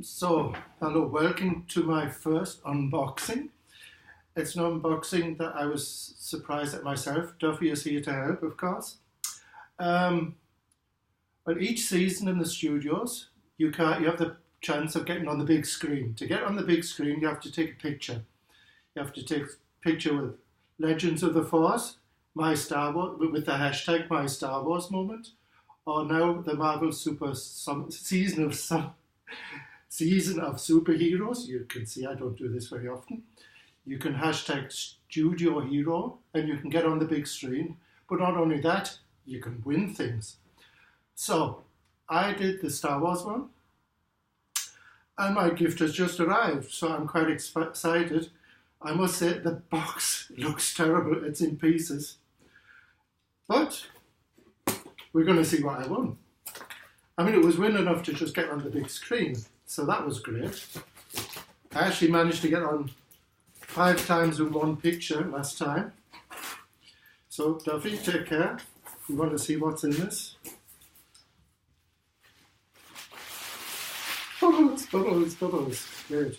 So, hello, welcome to my first unboxing. It's an unboxing that I was surprised at myself. Duffy is here to help, of course. But each season in the studios, you have the chance of getting on the big screen. To get on the big screen, you have to take a picture. You have to take a picture with Legends of the Force, my Star Wars, with the hashtag #mystarwarsmoment, or now the Marvel season of superheroes. You can see I don't do this very often. You can hashtag Studio Hero and you can get on the big screen. But not only that, you can win things. So I did the Star Wars one and my gift has just arrived. So I'm quite excited. I must say the box looks terrible. It's in pieces. But we're going to see what I won. I mean, it was win enough to just get on the big screen. So that was great. I actually managed to get on 5 times in one picture last time. So Duffy, take care. You want to see what's in this? Bubbles, bubbles, bubbles. Great.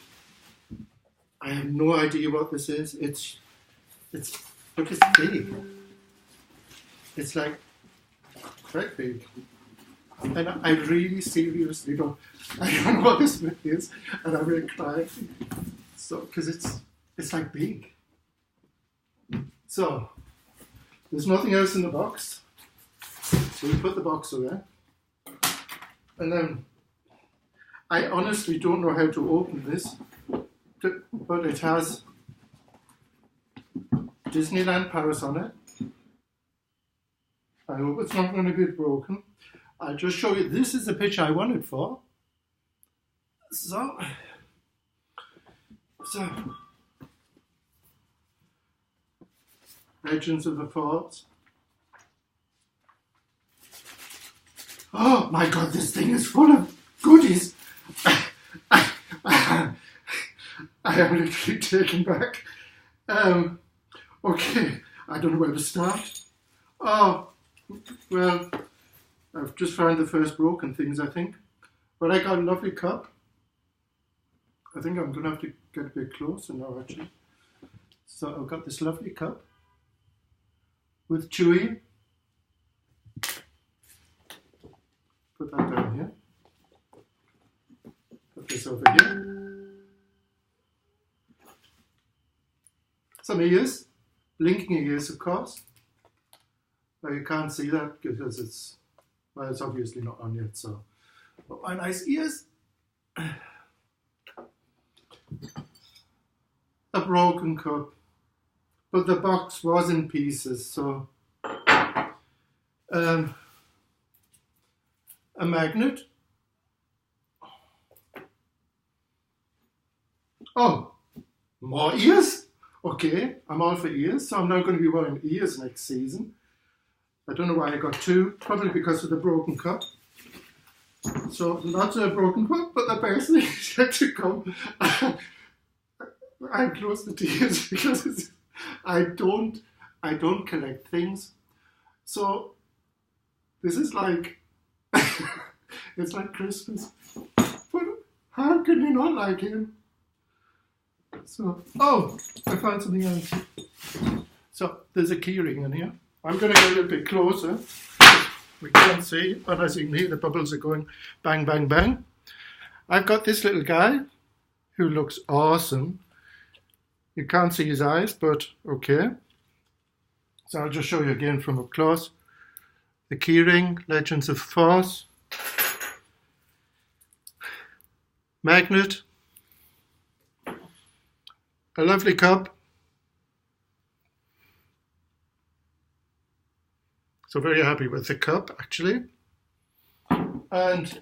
I have no idea what this is. Look, it's big. It's like quite big. And I really seriously don't know what this is, and I'm really crying. So, because it's like big. So, there's nothing else in the box. So we put the box away. And then, I honestly don't know how to open this, but it has Disneyland Paris on it. I hope it's not going to be broken. I'll just show you, this is the picture I wanted for. So Legends of the Force. Oh my God, this thing is full of goodies. I am literally taken back. Okay, I don't know where to start. Oh, well, I've just found the first broken things, I think. But I got a lovely cup. I think I'm going to have to get a bit closer now, actually. So I've got this lovely cup with Chewy. Put that down here. Put this over here. Some ears. Blinking ears, of course. But you can't see that because it's obviously not on yet, so. But my nice ears. A broken cup. But the box was in pieces, so. A magnet. Oh, more ears? Okay, I'm all for ears, so I'm now going to be wearing ears next season. I don't know why I got 2, probably because of the broken cup. So not a broken cup, but the person is yet to come. I'm close to tears because I don't collect things. So this is like it's like Christmas. But how can you not like him? So I found something else. So there's a key ring in here. I'm going to get a little bit closer. We can't see, but as you can hear, the bubbles are going bang, bang, bang. I've got this little guy who looks awesome. You can't see his eyes, but okay. So I'll just show you again from up close. The keyring, Legends of the Force. Magnet. A lovely cup. So very happy with the cup, actually. And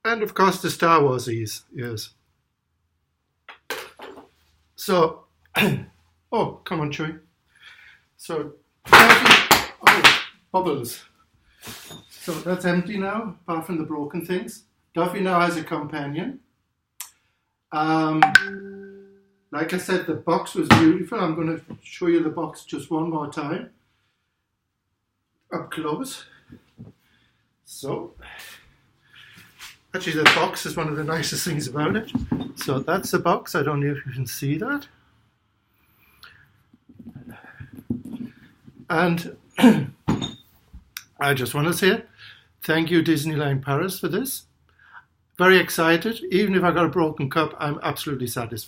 of course the Star Wars ears, yes. So, oh, come on, Chewy. So, bubbles. So that's empty now, apart from the broken things. Duffy now has a companion. Like I said, the box was beautiful. I'm going to show you the box just one more time. Up close. So, Actually, the box is one of the nicest things about it. So that's the box. I don't know if you can see that. And I just want to say thank you, Disneyland Paris, for this. Very excited. Even if I got a broken cup, I'm absolutely satisfied.